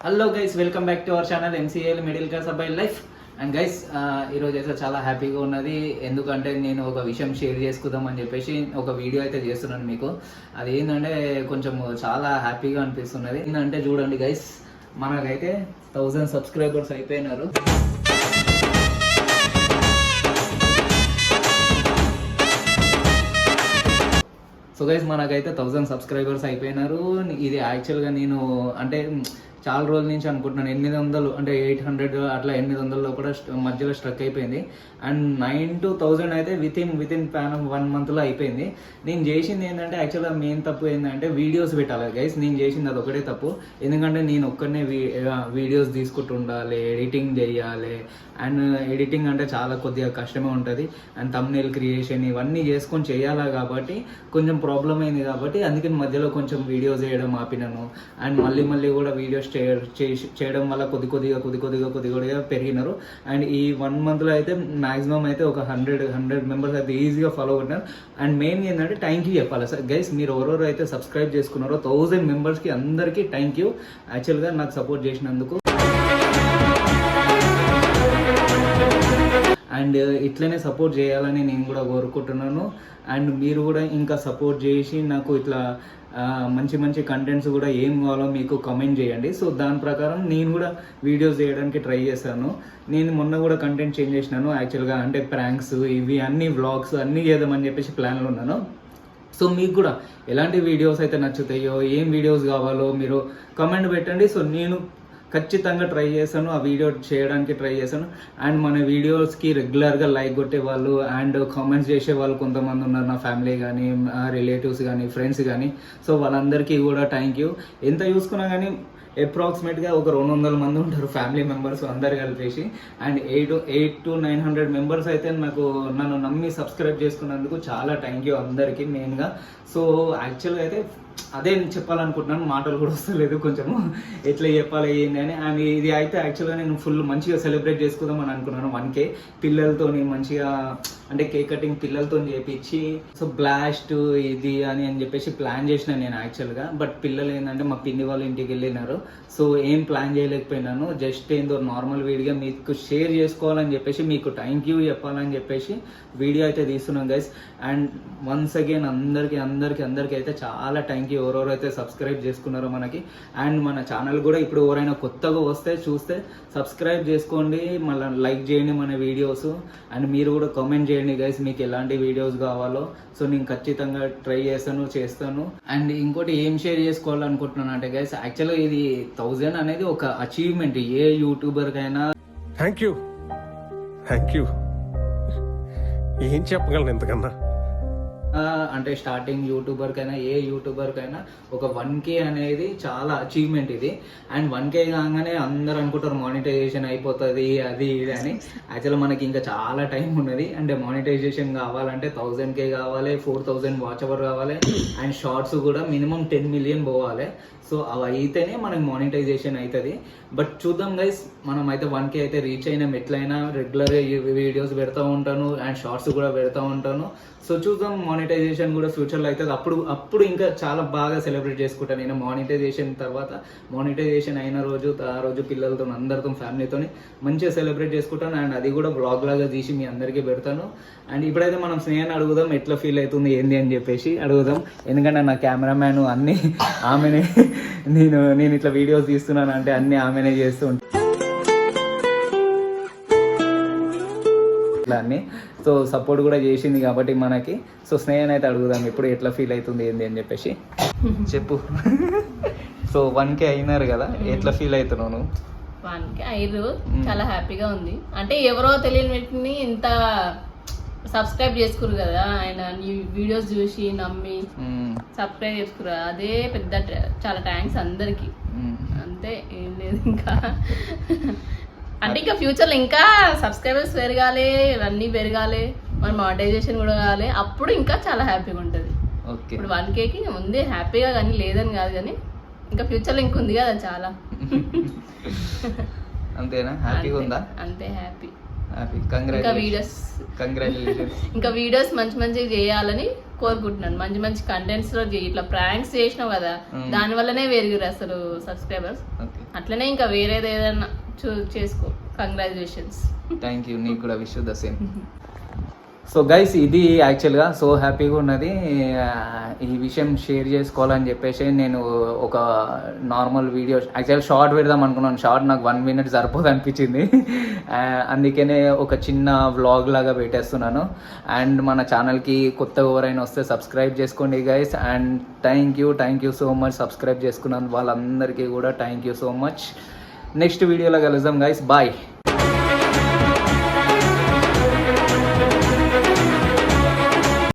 Hello guys, welcome back to our channel MCL middle class అబ్బాయి life. And guys, ఈరోజు అయితే చాలా హ్యాపీగా ఉన్నది. ఎందుకంటే నేను ఒక విషయం షేర్ చేసుకుందాం అని చెప్పేసి ఒక వీడియో అయితే చేస్తున్నాను మీకు. అది ఏంటంటే కొంచెం చాలా హ్యాపీగా అనిపిస్తున్నది. ఏంటంటే చూడండి గైస్, మనకైతే 1000 సబ్స్క్రైబర్స్ అయిపోయినారు. సో గైస్, మనకైతే 1000 సబ్స్క్రైబర్స్ అయిపోయినారు. ఇది యాక్చువల్గా నేను అంటే చాలా రోజుల నుంచి అనుకుంటున్నాను. 800 అంటే 800 అట్లా 800 కూడా మధ్యలో స్ట్రక్ అయిపోయింది. అండ్ 9 to 1000 అయితే విత్ ఇన్ ప్యాన్ ఆఫ్ 1 monthలో అయిపోయింది. నేను చేసింది ఏంటంటే యాక్చువల్గా మెయిన్ తప్పు ఏంటంటే వీడియోస్ పెట్టాలి గైస్. నేను చేసింది అది ఒకటే తప్పు. ఎందుకంటే నేను ఒక్కడనే వీడియోస్ తీసుకుంటూ ఉండాలి, ఎడిటింగ్ చేయాలి. అండ్ ఎడిటింగ్ అంటే చాలా కొద్దిగా కష్టమే ఉంటుంది. అండ్ థంబ్నెయిల్ క్రియేషన్ ఇవన్నీ చేసుకొని చేయాలా కాబట్టి కొంచెం ప్రాబ్లం అయింది. కాబట్టి అందుకని మధ్యలో కొంచెం వీడియోస్ చేయడం ఆపినాను. అండ్ మళ్ళీ కూడా వీడియోస్ చేయడం వల్ల కొద్దిగా పెరిగినారు. అండ్ ఈ 1 monthలో అయితే మాక్సిమం అయితే ఒక 100 మెంబర్స్ అయితే ఈజీగా ఫాలో అవుతున్నారు. అండ్ మెయిన్ ఏంటంటే థ్యాంక్ యూ చెప్పాలి సార్ గైస్. మీరు ఎవరెవరు అయితే సబ్స్క్రైబ్ చేసుకున్నారో 1000 మెంబర్స్కి అందరికీ థ్యాంక్ యూ. యాక్చువల్గా నాకు సపోర్ట్ చేసినందుకు. అండ్ ఇట్లనే సపోర్ట్ చేయాలని నేను కూడా కోరుకుంటున్నాను. అండ్ మీరు కూడా ఇంకా సపోర్ట్ చేసి నాకు ఇట్లా మంచి కంటెంట్స్ కూడా ఏం కావాలో మీకు కమెంట్ చేయండి. సో దాని ప్రకారం నేను కూడా వీడియోస్ చేయడానికి ట్రై చేశాను. నేను మొన్న కూడా కంటెంట్ చేంజ్ చేసినాను యాక్చువల్గా. అంటే ప్రాంక్స్ ఇవి అన్ని వ్లాగ్స్ అన్నీ చేద్దామని చెప్పేసి ప్లాన్లో ఉన్నాను. సో మీకు కూడా ఎలాంటి వీడియోస్ అయితే నచ్చుతాయో, ఏం వీడియోస్ కావాలో మీరు కమెంట్ పెట్టండి. సో నేను ఖచ్చితంగా ట్రై చేశాను, ఆ వీడియో చేయడానికి ట్రై చేశాను. అండ్ మన వీడియోస్కి రెగ్యులర్గా లైక్ కొట్టే వాళ్ళు అండ్ కామెంట్స్ చేసే వాళ్ళు కొంతమంది ఉన్నారు, నా ఫ్యామిలీ కానీ, రిలేటివ్స్ కానీ, ఫ్రెండ్స్ కానీ. సో వాళ్ళందరికీ కూడా థ్యాంక్ యూ. ఎంత చూసుకున్నా కానీ అప్రాక్సిమేట్గా ఒక 200 మంది ఉంటారు ఫ్యామిలీ మెంబర్స్ అందరు కలిపేసి. అండ్ 8 to 900 మెంబర్స్ అయితే నన్ను నమ్మి సబ్స్క్రైబ్ చేసుకున్నందుకు చాలా థ్యాంక్ యూ అందరికీ మెయిన్గా. సో యాక్చువల్గా అయితే అదే చెప్పాలనుకుంటున్నాను, మాటలు కూడా వస్తలేదు కొంచెము ఎట్లా చెప్పాలి ఏంటి అని. అండ్ ఇది అయితే యాక్చువల్గా నేను ఫుల్ మంచిగా సెలబ్రేట్ చేసుకుందాం అని అనుకున్నాను. 1K పిల్లలతోని మంచిగా అంటే కేక్ కటింగ్ పిల్లలతో చేపించి సో బ్లాస్ట్ ఇది అని చెప్పేసి ప్లాన్ చేసిన నేను యాక్చువల్గా. బట్ పిల్లలు ఏంటంటే మా పిన్ని వాళ్ళ ఇంటికి వెళ్ళినారు. సో ఏం ప్లాన్ చేయలేకపోయినాను. జస్ట్ ఏందో నార్మల్ వీడియోగా మీకు షేర్ చేసుకోవాలని చెప్పేసి, మీకు థ్యాంక్ యూ చెప్పాలని చెప్పేసి వీడియో అయితే తీస్తున్నాం గైస్. అండ్ వన్స్ అగైన్ అందరికీ అయితే చాలా థ్యాంక్ యూ ఎవరెవరైతే సబ్స్క్రైబ్ చేసుకున్నారో మనకి. అండ్ మన ఛానల్ కూడా ఇప్పుడు ఎవరైనా కొత్తగా వస్తే చూస్తే సబ్స్క్రైబ్ చేసుకోండి, మళ్ళీ లైక్ చేయండి మన వీడియోస్. అండ్ మీరు కూడా కామెంట్ చేయండి గైస్, మీకు ఎలాంటి వీడియోస్ కావాలో. సో నేను ఖచ్చితంగా ట్రై చేస్తాను. అండ్ ఇంకోటి ఏం షేర్ చేసుకోవాలనుకుంటున్నాను అంటే గైస్, యాక్చువల్గా ఇది 1000 అనేది ఒక అచీవ్మెంట్ ఏ యూట్యూబర్కైనా. థ్యాంక్ యూ ఏం చెప్పగలను ఎంతకన్నా. అంటే స్టార్టింగ్ యూట్యూబర్కైనా ఏ యూట్యూబర్కైనా ఒక 1K అనేది చాలా అచీవ్మెంట్ ఇది. అండ్ 1K కాగానే అందరు అనుకుంటారు మానిటైజేషన్ అయిపోతుంది అది ఇది అని. యాక్చువల్గా మనకి ఇంకా చాలా టైం ఉన్నది. అంటే మానిటైజేషన్ కావాలంటే 1000K కావాలి, 4000 వాచ్ అవర్ కావాలి. అండ్ షార్ట్స్ కూడా మినిమం 10 million పోవాలి. సో అవి అయితేనే మనకి మానిటైజేషన్ అవుతుంది. బట్ చూద్దాం గైస్, మనం అయితే 1K అయితే రీచ్ అయినాం. ఎట్లయినా రెగ్యులర్గా వీడియోస్ పెడతా ఉంటాను అండ్ షార్ట్స్ కూడా పెడతా ఉంటాను. సో చూద్దాం మానిటైజేషన్ కూడా ఫ్యూచర్లో అవుతుంది. అప్పుడు ఇంకా చాలా బాగా సెలబ్రేట్ చేసుకుంటాను నేను. మానిటైజేషన్ తర్వాత మానిటైజేషన్ అయిన రోజు ఆ రోజు పిల్లలతో అందరితో ఫ్యామిలీతో మంచిగా సెలబ్రేట్ చేసుకుంటాను. అండ్ అది కూడా బ్లాగ్ లాగా తీసి మీ అందరికీ పెడతాను. అండ్ ఇప్పుడైతే మనం స్నేహాన్ని అడుగుదాం ఎట్లా ఫీల్ అవుతుంది ఏంది అని చెప్పేసి అడుగుదాం. ఎందుకంటే నా కెమెరామ్యాన్ అన్నీ ఆమెనే, నేను ఇట్లా వీడియోస్ తీస్తున్నాను అంటే అన్నీ ఆమెనే చేస్తూ ఉంటాను ఇట్లా అన్నీ. సో సపోర్ట్ కూడా చేసింది కాబట్టి మనకి. సో స్నేహాన్ని అయితే అడుగుదాం ఇప్పుడు ఎట్లా ఫీల్ అవుతుంది ఏంది అని చెప్పేసి చెప్పు. సో 1K అయినారు కదా, ఎట్లా ఫీల్ అవుతున్నావు? 1K అయ్యారు, చాలా హ్యాపీగా ఉంది. అంటే ఎవరో తెలియని వ్యక్తిని ఇంత సబ్స్క్రైబ్ చేసుకురు కదా, ఆయన వీడియోస్ చూసి నమ్మి సబ్స్క్రైబ్ చేసుకురు. అదే పెద్ద చాలా థ్యాంక్స్ అందరికి. అంతే, ఏం లేదు ఇంకా. అంటే ఇంకా ఫ్యూచర్లో ఇంకా సబ్స్క్రైబర్స్ పెరగాలి, ఇవన్నీ పెరగాలి, మన మానిటైజేషన్ కూడా కావాలి. అప్పుడు ఇంకా చాలా హ్యాపీగా ఉంటుంది. ఇప్పుడు 1Kకి ఉంది హ్యాపీగా, కానీ లేదని కాదు, కానీ ఇంకా ఫ్యూచర్లో ఇంకా ఉంది కదా చాలా. అంతేనా? హ్యాపీగా ఉందా? అంతే, హ్యాపీ. ఇంకా వీడియోస్ మంచి మంచిగా చేయాలని కోరుకుంటున్నాను. మంచి మంచి కంటెంట్స్ లో ఇట్లా ప్రాంక్స్ చేసినావు కదా, దాని వల్లనే పెరిగిరు అసలు సబ్స్క్రైబర్స్. ఓకే, అట్లనే ఇంకా వేరేది ఏదైనా చేసుకో. కంగ్రాచులేషన్స్. థ్యాంక్ యూ, నీకు కూడా wish the same. So guys, ఇది యాక్చువల్గా సో హ్యాపీగా ఉన్నది. ఈ విషయం షేర్ చేసుకోవాలని చెప్పేసి నేను ఒక నార్మల్ వీడియో యాక్చువల్ షార్ట్ పెడదాం అనుకున్నాను. షార్ట్ నాకు 1 minute సరిపోదు అనిపించింది. అందుకనే ఒక చిన్న వ్లాగ్ లాగా పెట్టేస్తున్నాను. అండ్ మన ఛానల్కి కొత్త ఎవరైనా వస్తే సబ్స్క్రైబ్ చేసుకోండి guys. And thank you so much subscribe చేసుకున్నాను వాళ్ళందరికీ కూడా thank you so much. Next వీడియోలో కలుద్దాం గైస్, బాయ్.